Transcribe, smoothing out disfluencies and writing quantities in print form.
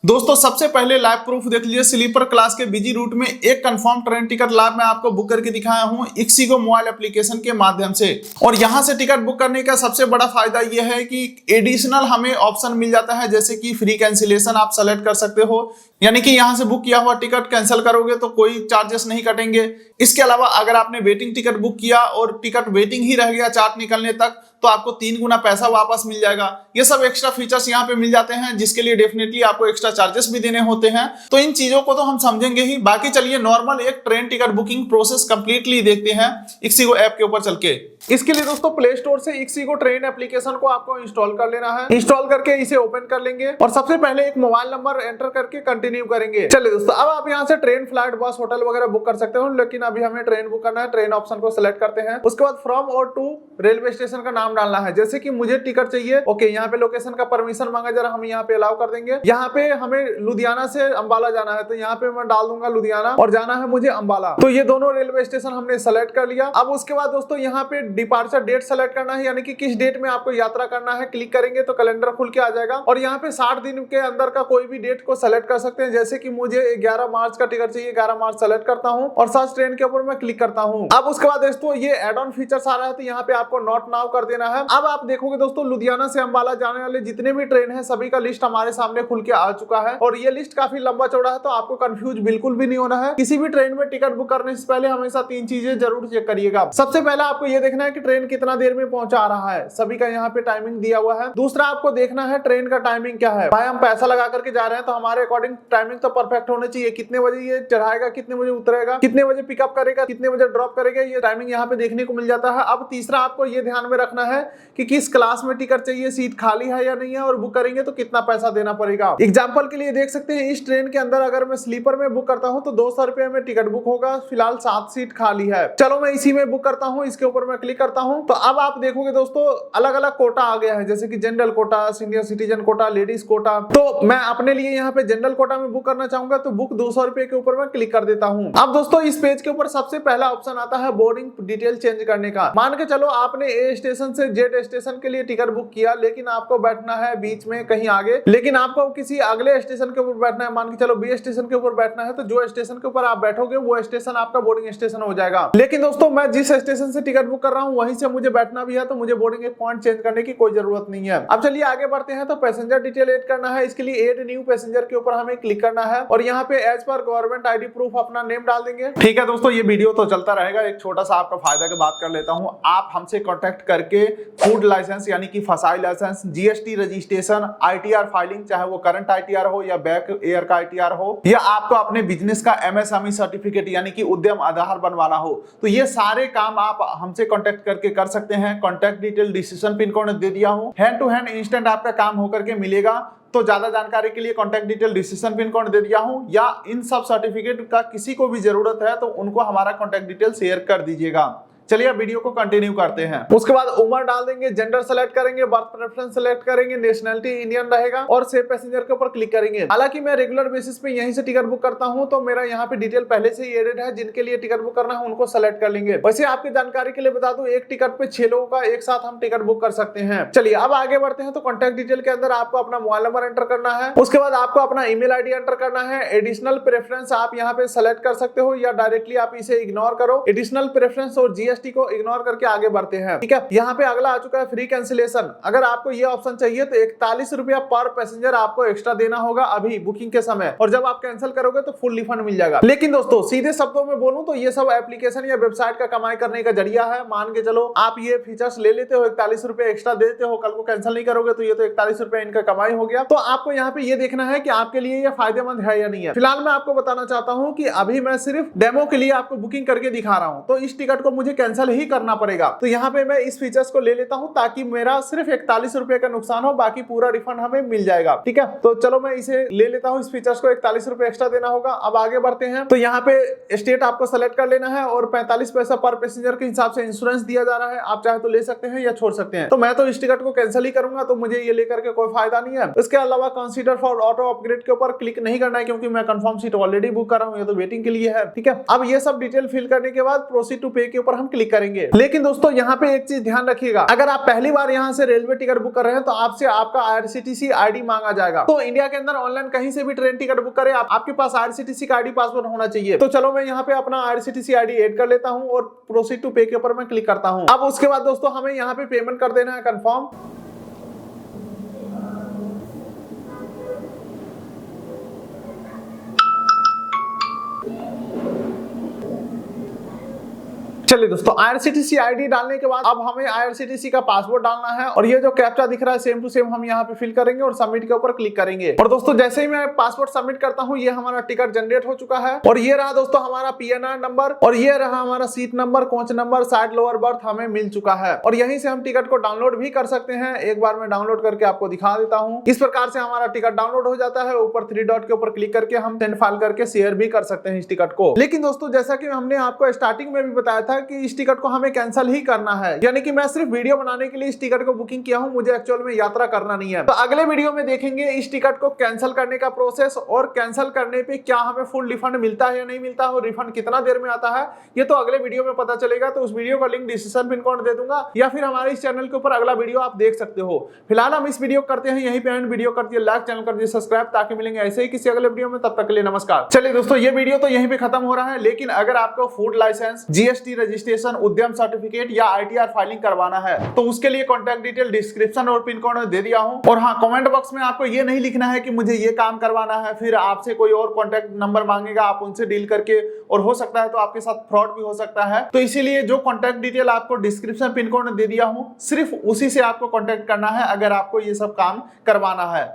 दोस्तों सबसे पहले लाइव प्रूफ देख लीजिए। स्लीपर क्लास के बिजी रूट में एक कंफर्म ट्रेन टिकट लाइव मैं आपको बुक करके दिखाया हूं इक्सिगो मोबाइल एप्लीकेशन के माध्यम से। और यहां से टिकट बुक करने का सबसे बड़ा फायदा यह है कि एडिशनल हमें ऑप्शन मिल जाता है, जैसे कि फ्री कैंसिलेशन आप सेलेक्ट कर सकते हो, यानी कि यहां से बुक किया हुआ टिकट कैंसिल करोगे तो कोई चार्जेस नहीं कटेंगे। इसके अलावा अगर आपने वेटिंग टिकट बुक किया और टिकट वेटिंग ही रह गया चार्ट निकलने तक, तो आपको 3 गुना पैसा वापस मिल जाएगा। ये सब एक्स्ट्रा फीचर्स यहाँ पे मिल जाते हैं, जिसके लिए डेफिनेटली आपको एक्स्ट्रा चार्जेस भी देने होते हैं। तो इन चीजों को तो हम समझेंगे ही। बाकी चलिए नॉर्मल एक train ticket booking process completely देखते हैं इक्सिगो ऐप के ऊपर चल के। इसके लिए दोस्तों प्ले स्टोर से इक्सिगो ट्रेन एप्लीकेशन को आपको इंस्टॉल कर लेना है। इंस्टॉल करके इसे ओपन कर लेंगे और सबसे पहले एक मोबाइल नंबर एंटर करके कंटिन्यू करेंगे। चलिए दोस्तों, अब आप यहाँ से ट्रेन, फ्लाइट, बस, होटल वगैरह बुक कर सकते हो, लेकिन अभी हमें ट्रेन बुक करना है। ट्रेन ऑप्शन को सिलेक्ट करते हैं। उसके बाद फ्रॉम और टू रेलवे स्टेशन का नाम डालना है। जैसे कि मुझे टिकट चाहिए, ओके, यहाँ पे लोकेशन का परमिशन मांगा जरा, हम यहाँ पे अलाउ कर देंगे। यहाँ पे हमें लुधियाना से अंबाला जाना है, तो यहाँ पे मैं डाल दूंगा लुधियाना और जाना है मुझे अंबाला। तो ये दोनों रेलवे स्टेशन हमने सेलेक्ट कर लिया। अब उसके बाद दोस्तों यहाँ पे डिपार्चर डेट सेलेक्ट करना है, यानी कि किस डेट में आपको यात्रा करना है। क्लिक करेंगे तो कैलेंडर खुल के आ जाएगा और यहाँ पे 60 दिन के अंदर का कोई भी डेट को सेलेक्ट कर सकते हैं। जैसे कि मुझे 11 मार्च का टिकट चाहिए, 11 मार्च सेलेक्ट करता हूँ और सर्च ट्रेन के ऊपर मैं क्लिक करता हूँ। अब उसके बाद दोस्तों ये एड ऑन फीचर्स आ रहा है, तो यहाँ पे आपको नॉट नाउ कर देना है। अब आप देखोगे दोस्तों लुधियाना से अंबाला जाने वाले जितने भी ट्रेन है सभी का लिस्ट हमारे सामने खुल के आ चुका है और ये लिस्ट काफी लंबा चौड़ा है, तो आपको कंफ्यूज बिल्कुल भी नहीं होना है। किसी भी ट्रेन में टिकट बुक करने से पहले हमेशा 3 चीजें जरूर चेक करिएगा। सबसे पहले आपको ये देखना है कि ट्रेन कितना देर में पहुंचा रहा है, सभी का यहाँ पे टाइमिंग दिया हुआ है। दूसरा आपको देखना है ट्रेन का टाइमिंग क्या है। भाई हम पैसा लगा करके जा रहे हैं तो हमारे अकॉर्डिंग टाइमिंग तो परफेक्ट होनी चाहिए। कितने बजे ये चढ़ाएगा, कितने बजे उतरेगा, कितने बजे पिकअप करेगा, कितने बजे ड्रॉप करेगा, ये टाइमिंग यहाँ पे देखने को मिल जाता है। अब तीसरा आपको ये ध्यान में रखना है कि किस क्लास में टिकट चाहिए, सीट खाली है या नहीं है, और बुक करेंगे तो कितना पैसा देना पड़ेगा। एग्जाम्पल के लिए देख सकते हैं इस ट्रेन के अंदर अगर मैं स्लीपर में बुक करता हूं तो 200 रुपए में टिकट बुक होगा। फिलहाल 7 सीट खाली है। चलो मैं इसी में बुक करता हूं, इसके ऊपर मैं क्लिक करता हूं। तो अब आप देखोगे दोस्तों अलग अलग कोटा आ गया है, जैसे कि general quota, senior citizen quota, ladies quota. तो मैं अपने लिए यहाँ पे जनरल कोटा में बुक करना चाहूंगा, तो बुक 200 रुपए के ऊपर मैं क्लिक कर देता हूँ। अब दोस्तों इस पेज के ऊपर सबसे पहला ऑप्शन आता है बोर्डिंग डिटेल चेंज करने का। मान के चलो आपने ए स्टेशन से जेड स्टेशन के लिए टिकट बुक किया, लेकिन आपको बैठना है बीच में कहीं आगे, लेकिन आपको किसी अगले स्टेशन के ऊपर बैठना है। मान के चलो बी स्टेशन के ऊपर बैठना है, तो जो स्टेशन के ऊपर आप बैठोगे वो स्टेशन आपका बोर्डिंग स्टेशन हो जाएगा। लेकिन दोस्तों मैं जिस स्टेशन से टिकट बुक कर रहा हूँ वहीं से मुझे बैठना भी है, तो मुझे बोर्डिंग पॉइंट चेंज करने की कोई जरूरत नहीं है। अब चलिए आगे बढ़ते हैं। तो पैसेंजर डिटेल ऐड करना है, इसके लिए ऐड न्यू पैसेंजर के ऊपर हमें क्लिक करना है और यहाँ पे as per government ID proof अपना नेम डाल देंगे। ठीक है दोस्तों, ये वीडियो तो चलता रहेगा। एक छोटा सा आपका फायदा की बात कर लेता हूँ। आप हमसे कॉन्टेक्ट करके फूड लाइसेंस यानी कि FSSAI licence, GST registration, ITR filing, चाहे वो करंट आईटीआर हो या बैक ईयर का आईटीआर हो, या आपको अपने बिजनेस का एमएसएमई सर्टिफिकेट यानी कि उद्यम आधार बनवाना हो, तो ये सारे काम आप हमसे कांटेक्ट करके कर सकते हैं। Contact detail decision pin code दे दिया हूं, हैंड टू हैंड इंस्टेंट आपका काम होकर के मिलेगा। तो ज्यादा जानकारी के लिए contact detail decision pin code दे दिया हूं, या इन सब सर्टिफिकेट का किसी को भी जरूरत है तो उनको हमारा कांटेक्ट डिटेल शेयर कर दीजिएगा। चलिए अब वीडियो को कंटिन्यू करते हैं। उसके बाद उम्र डाल देंगे, जेंडर सेलेक्ट करेंगे, बर्थ प्रेफरेंस सेलेक्ट करेंगे, नेशनलिटी इंडियन रहेगा और सेव पैसेंजर के ऊपर क्लिक करेंगे। हालांकि मैं रेगुलर बेसिस पे यहीं से टिकट बुक करता हूं, तो मेरा यहाँ पे डिटेल पहले से ही एडेड है। जिनके लिए टिकट बुक करना है उनको सेलेक्ट कर लेंगे। वैसे आपकी जानकारी के लिए बता दूं, एक टिकट पे 6 लोगों का एक साथ हम टिकट बुक कर सकते हैं। चलिए अब आगे बढ़ते हैं। तो कॉन्टैक्ट डिटेल के अंदर आपको अपना मोबाइल नंबर एंटर करना है। उसके बाद आपको अपना ईमेल आईडी एंटर करना है। एडिशनल प्रेफरेंस आप यहाँ पे सेलेक्ट कर सकते हो या डायरेक्टली आप इसे इग्नोर करो। एडिशनल प्रेफरेंस और जीएसटी को इग्नोर करके आगे बढ़ते हैं। ठीक है, यहाँ पे अगला आ चुका है फ्री कैंसिलेशन। अगर आपको ये ऑप्शन चाहिए तो 41 रुपया पर पैसेंजर आपको एक्स्ट्रा देना होगा अभी बुकिंग के समय, और जब आप कैंसिल करोगे तो फुल रिफंड मिल जाएगा। लेकिन दोस्तों सीधे शब्दों में बोलूं तो ये सब एप्लीकेशन या वेबसाइट का कमाई करने का जरिया है। मान के चलो आप ये फीचर्स ले लेते हो, 41 रुपए एक्स्ट्रा दे देते हो, कल को कैंसिल नहीं करोगे तो ये तो 41 रुपए इनका कमाई हो गया। तो आपको यहाँ पे ये देखना है कि आपके लिए ये फायदेमंद है या नहीं है। फिलहाल मैं आपको बताना चाहता हूँ कि अभी मैं सिर्फ डेमो के लिए आपको बुकिंग करके दिखा रहा हूँ, तो इस टिकट को मुझे कैंसिल ही करना पड़ेगा। तो यहाँ पे मैं इस फीचर्स को ले लेता हूं ताकि मेरा सिर्फ 41 रुपए का नुकसान हो, बाकी पूरा रिफंड हमें मिल जाएगा। ठीक है, तो चलो मैं इसे ले लेता हूं। इस फीचर्स को 41 रुपए एक्स्ट्रा देना होगा। अब आगे बढ़ते हैं। तो यहाँ पे स्टेट आपको सेलेक्ट कर लेना है और 45 पैसा पर पैसेंजर के हिसाब से इंश्योरेंस दिया जा रहा है। आप चाहे तो ले सकते हैं या छोड़ सकते हैं। तो मैं तो इस टिकट को कैंसिल ही करूंगा, तो मुझे ये लेकर के कोई फायदा नहीं है। इसके अलावा कंसीडर फॉर ऑटो अपग्रेड के ऊपर क्लिक नहीं करना है, क्योंकि मैं कंफर्म सीट ऑलरेडी बुक कर रहा हूँ, ये तो वेटिंग के लिए है। ठीक है, अब ये सब डिटेल फिल करने के बाद प्रोसीड टू पे के ऊपर हम क्लिक करेंगे। लेकिन दोस्तों यहाँ पे एक चीज ध्यान रखिएगा, अगर आप पहली बार यहाँ से रेलवे टिकट बुक कर रहे हैं तो आपसे आपका IRCTC आईडी मांगा जाएगा। तो इंडिया के अंदर ऑनलाइन कहीं से भी ट्रेन टिकट बुक करें, आपके पास IRCTC का आईडी पासवर्ड होना चाहिए। तो चलो मैं यहाँ पे अपना IRCTC आईडी ऐड कर लेता हूँ और प्रोसीड टू पे के ऊपर मैं क्लिक करता हूँ। अब उसके बाद दोस्तों हमें यहाँ पे पेमेंट कर देना है कंफर्म। चलिए दोस्तों, IRCTC आईडी डालने के बाद अब हमें IRCTC का पासवर्ड डालना है और ये जो कैप्चा दिख रहा है सेम टू सेम हम यहाँ पे फिल करेंगे और सबमिट के ऊपर क्लिक करेंगे। और दोस्तों जैसे ही मैं पासवर्ड सबमिट करता हूँ ये हमारा टिकट जनरेट हो चुका है और ये रहा दोस्तों हमारा PNR नंबर और ये रहा हमारा seat number, coach number, side lower berth हमें मिल चुका है। और यहीं से हम टिकट को डाउनलोड भी कर सकते हैं। एक बार मैं डाउनलोड करके आपको दिखा देता हूँ। इस प्रकार से हमारा टिकट डाउनलोड हो जाता है। ऊपर 3 डॉट के ऊपर क्लिक करके हम सेंड फाइल करके शेयर भी कर सकते हैं इस टिकट को। लेकिन दोस्तों जैसा कि हमने आपको स्टार्टिंग में भी बताया था कि इस टिकट को हमें कैंसिल ही करना है, यानी कि मैं सिर्फ वीडियो बनाने के लिए इस टिकट को बुकिंग किया हूं, मुझे एक्चुअल में यात्रा करना नहीं है। तो अगले वीडियो में देखेंगे इस टिकट को कैंसिल करने का प्रोसेस और कैंसिल करने पे क्या हमें फुल रिफंड मिलता है या नहीं मिलता है और रिफंड कितना देर में आता है, ये तो अगले वीडियो में पता चलेगा। तो उस वीडियो का लिंक डिस्क्रिप्शन पिन कोड दे दूंगा या फिर हमारे इस चैनल के ऊपर अगला वीडियो आप देख सकते हो। फिलहाल हम इस वीडियो करते हैं यहीं पे एंड। वीडियो कर दिए लाइक, चैनल कर दिए सब्सक्राइब, ताकि मिलेंगे ऐसे ही किसी अगले वीडियो में। तब तक के लिए नमस्कार। चलिए दोस्तों ये वीडियो तो यहीं पे खत्म हो रहा है, लेकिन अगर आपको फूड लाइसेंस, GST रजिस्ट्रेशन, उद्यम सर्टिफिकेट या ITR फाइलिंग करवाना है तो उसके लिए कॉन्टैक्ट डिटेल डिस्क्रिप्शन और पिन कोड में दे दिया हूं। और हाँ, कमेंट बॉक्स में आपको ये नहीं लिखना है कि मुझे ये काम करवाना है, फिर आपसे कोई और कॉन्टैक्ट नंबर मांगेगा, आप उनसे डील करके, और हो सकता है तो आपके साथ फ्रॉड भी हो सकता है। तो इसीलिए जो कॉन्टैक्ट डिटेल आपको डिस्क्रिप्शन पिन कोड में दे दिया हूं, सिर्फ उसी से आपको कॉन्टैक्ट करना है अगर आपको ये सब काम करवाना है।